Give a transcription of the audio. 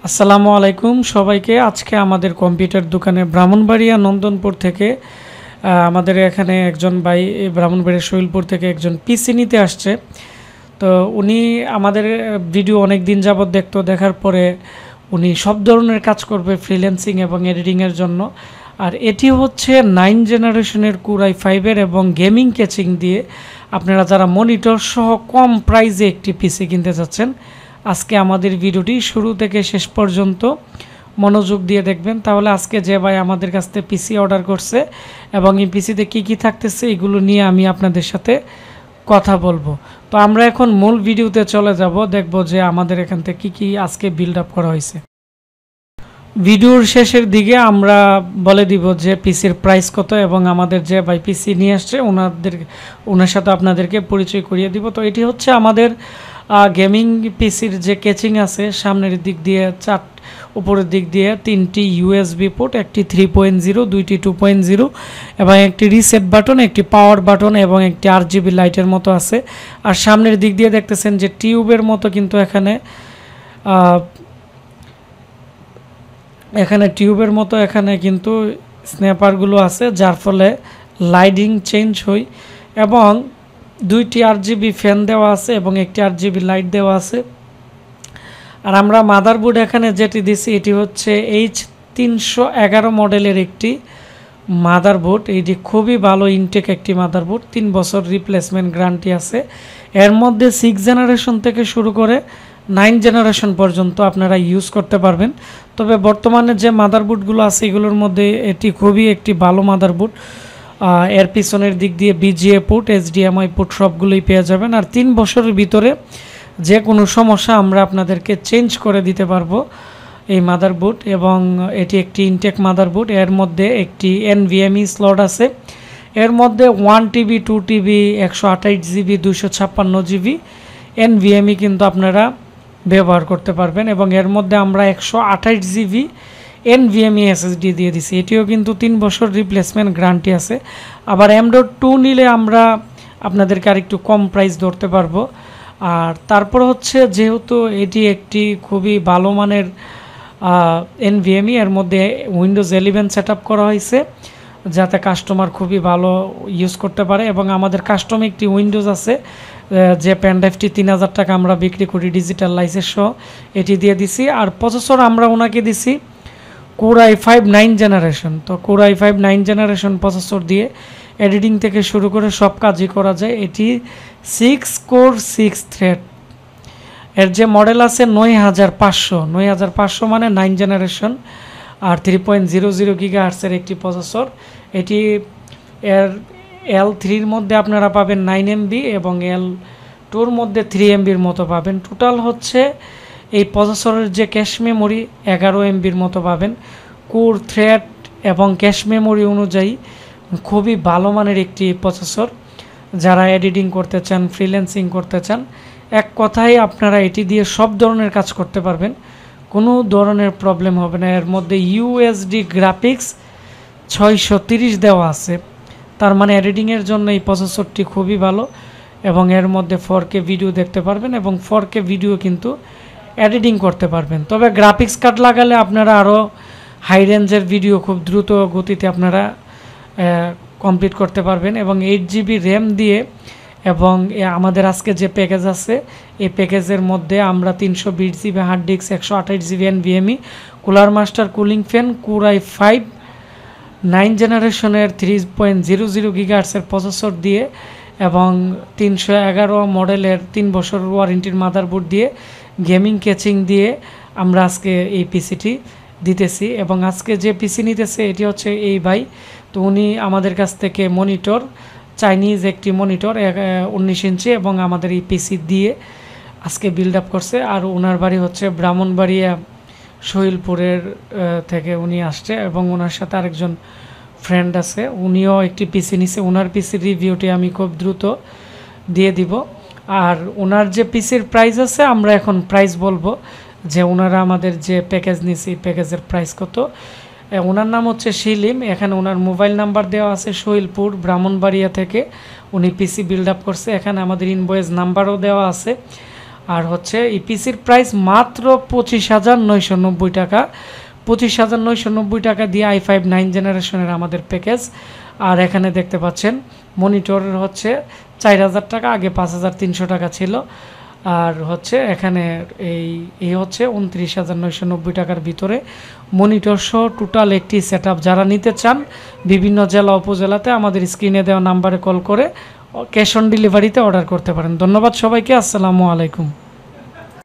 আসসালামু আলাইকুম সবাইকে। আজকে আমাদের কম্পিউটার দোকানে ব্রাহ্মণবাড়িয়া নন্দনপুর থেকে আমাদের এখানে একজন ভাই ব্রাহ্মণবাড়িয়া শৈলপুর থেকে একজন পিসি নিতে আসছে। তো উনি আমাদের ভিডিও অনেক দিন যাবত দেখতো, দেখার পরে উনি সব ধরনের কাজ করবে ফ্রিল্যান্সিং এবং এডিটিংয়ের জন্য। আর এটি হচ্ছে 9 জেনারেশনের কুরাই 5-এর এবং গেমিং ক্যাচিং দিয়ে আপনারা যারা মনিটর সহ কম প্রাইসে একটি পিসি কিনতে চাচ্ছেন, আজকে আমাদের ভিডিওটি শুরু থেকে শেষ পর্যন্ত মনোযোগ দিয়ে দেখবেন। তাহলে আজকে যে ভাই আমাদের কাছ থেকে পিসি অর্ডার করছে এবং এই পিসিতে কী কী থাকতেছে এগুলো নিয়ে আমি আপনাদের সাথে কথা বলবো। তো আমরা এখন মূল ভিডিওতে চলে যাব, দেখব যে আমাদের এখান থেকে কী কী আজকে বিল্ড আপ করা হয়েছে। ভিডিওর শেষের দিকে আমরা বলে দিব যে পিসির প্রাইস কত এবং আমাদের যে ভাই পিসি নিয়ে আসছে ওনার সাথে আপনাদেরকে পরিচয় করিয়ে দিব। তো এটি হচ্ছে আমাদের গেমিং পিসির যে ক্যাচিং আছে, সামনের দিক দিয়ে উপরের দিক দিয়ে 3টি ইউএসবি পোর্ট, একটি 3.0, 2টি 2.0 এবং একটি রিসেট বাটন, একটি পাওয়ার বাটন এবং একটি RGB লাইটের মতো আছে। আর সামনের দিক দিয়ে দেখতেছেন যে টিউবের মতো কিন্তু এখানে কিন্তু স্ন্যাপারগুলো আছে, যার ফলে লাইটিং চেঞ্জ হয় এবং 2টি RGB ফ্যান দেওয়া আছে এবং একটি RGB লাইট দেওয়া আছে। আর আমরা মাদারবোর্ড এখানে যেটি দিছি এটি হচ্ছে H311 মডেলের একটি মাদারবোর্ড। এটি খুবই ভালো ইনটেক একটি মাদারবোর্ড, 3 বছর রিপ্লেসমেন্ট গ্যারান্টি আছে। এর মধ্যে 6 জেনারেশন থেকে শুরু করে 9 জেনারেশন পর্যন্ত আপনারা ইউজ করতে পারবেন। তবে বর্তমানে যে মাদারবোর্ডগুলো আছে এগুলোর মধ্যে এটি খুবই একটি ভালো মাদারবোর্ড। এর পিছনের দিক দিয়ে BGA পোর্ট, HDMI পোর্ট সবগুলোই পেয়ে যাবেন। আর 3 বছরের ভিতরে যে কোনো সমস্যা আমরা আপনাদেরকে চেঞ্জ করে দিতে পারবো এই মাদারবোর্ড। এবং এটি একটি ইনটেক মাদারবোর্ড। এর মধ্যে একটি NVMe স্লট আছে। এর মধ্যে 1TB, 2TB, 128GB, 256GB NVMe কিন্তু আপনারা ব্যবহার করতে পারবেন। এবং এর মধ্যে আমরা 128GB NVMe SSD দিয়ে দিছি, এটিও কিন্তু 3 বছর রিপ্লেসমেন্ট গ্যারান্টি আছে। আবার M.2 নিলে আমরা আপনাদেরকে আরেকটু কম প্রাইস ধরতে পারবো। আর তারপর হচ্ছে যেহেতু এটি একটি খুবই ভালো মানের NVMe, এর মধ্যে উইন্ডোজ 11 সেট আপ করা হয়েছে যাতে কাস্টমার খুবই ভালো ইউজ করতে পারে। এবং আমাদের কাস্টম একটি উইন্ডোজ আছে, যে পেনড্রাইভটি 3000 টাকা আমরা বিক্রি করি ডিজিটাল লাইসেন্স সহ, এটি দিয়ে দিছি। আর প্রসেসর আমরা ওনাকে দিছি কোরাই 5 9 জেনারেশন। তো কোরাই 5 9 জেনারেশন প্রসেসর দিয়ে এডিটিং থেকে শুরু করে সব কাজই করা যায়। এটি 6 কোর 6 থ্রেড। এর যে মডেল আছে 9500 মানে 9 জেনারেশন আর 3.00 GHz-এর একটি প্রসেসর। এটি এর L3-র মধ্যে আপনারা পাবেন 9 MB এবং L2-র মধ্যে 3 MBর মতো পাবেন। টোটাল হচ্ছে এই প্রসেসরের যে ক্যাশ মেমোরি 11 MBর মতো পাবেন। কোর, থ্রেড এবং ক্যাশ মেমোরি অনুযায়ী খুবই ভালো মানের একটি প্রসেসর। যারা এডিটিং করতে চান, ফ্রিল্যান্সিং করতে চান, এক কথায় আপনারা এটি দিয়ে সব ধরনের কাজ করতে পারবেন, কোনো ধরনের প্রবলেম হবে না। এর মধ্যে USD গ্রাফিক্স 630 দেওয়া আছে, তার মানে এডিটিংয়ের জন্য এই প্রসেসরটি খুবই ভালো। এবং এর মধ্যে 4K ভিডিও দেখতে পারবেন এবং 4K ভিডিও কিন্তু এডিটিং করতে পারবেন। তবে গ্রাফিক্স কার্ড লাগালে আপনারা আরও হাই রেঞ্জের ভিডিও খুব দ্রুত গতিতে আপনারা কমপ্লিট করতে পারবেন। এবং 8GB র্যাম দিয়ে এবং আমাদের আজকে যে প্যাকেজ আছে এই প্যাকেজের মধ্যে আমরা 320GB hard disk, 128GB NVMe, cooler master cooling fan, core i 5 9 জেনারেশনের 3.00 GHz-এর প্রসেসর দিয়ে এবং 311 মডেলের 3 বছর ওয়ারেন্টির মাদারবোর্ড দিয়ে গেমিং ক্যাচিং দিয়ে আমরা আজকে এই পিসিটি দিতেছি। এবং আজকে যে পিসি নিতেছে এটি হচ্ছে এই ভাই। তো উনি আমাদের কাছ থেকে মনিটর, চাইনিজ একটি মনিটর 19 ইঞ্চি এবং আমাদের এই পিসি দিয়ে আজকে বিল্ড আপ করছে। আর ওনার বাড়ি হচ্ছে ব্রাহ্মণবাড়িয়া শৈলপুরের থেকে উনি আসছে এবং ওনার সাথে আরেকজন ফ্রেন্ড আছে, উনিও একটি পিসি নিছে। ওনার পিসির রিভিউটি আমি খুব দ্রুত দিয়ে দিব। আর ওনার যে পিসির প্রাইস আছে আমরা এখন প্রাইস বলবো যে ওনারা আমাদের যে প্যাকেজ নিছে এই প্যাকেজের প্রাইস কত। ওনার নাম হচ্ছে শিলিম। এখানে ওনার মোবাইল নাম্বার দেওয়া আছে, শৈলপুর ব্রাহ্মণবাড়িয়া থেকে উনি পিসি বিল্ড আপ করছে। এখানে আমাদের ইনভয়েস নাম্বারও দেওয়া আছে। আর হচ্ছে এই পিসির প্রাইস মাত্র 25,990 টাকা। 25,990 টাকা দিয়ে i5 9 জেনারেশনের আমাদের প্যাকেজ। আর এখানে দেখতে পাচ্ছেন মনিটরের হচ্ছে 4,000 টাকা, আগে 5,300 টাকা ছিল। আর হচ্ছে এখানে এই হচ্ছে 29,990 টাকার ভিতরে মনিটর সহ টোটাল একটি সেটআপ। যারা নিতে চান বিভিন্ন জেলা উপজেলাতে আমাদের স্ক্রিনে দেওয়া নাম্বারে কল করে ক্যাশ অন ডেলিভারিতে অর্ডার করতে পারেন। ধন্যবাদ সবাইকে, আসসালামু আলাইকুম।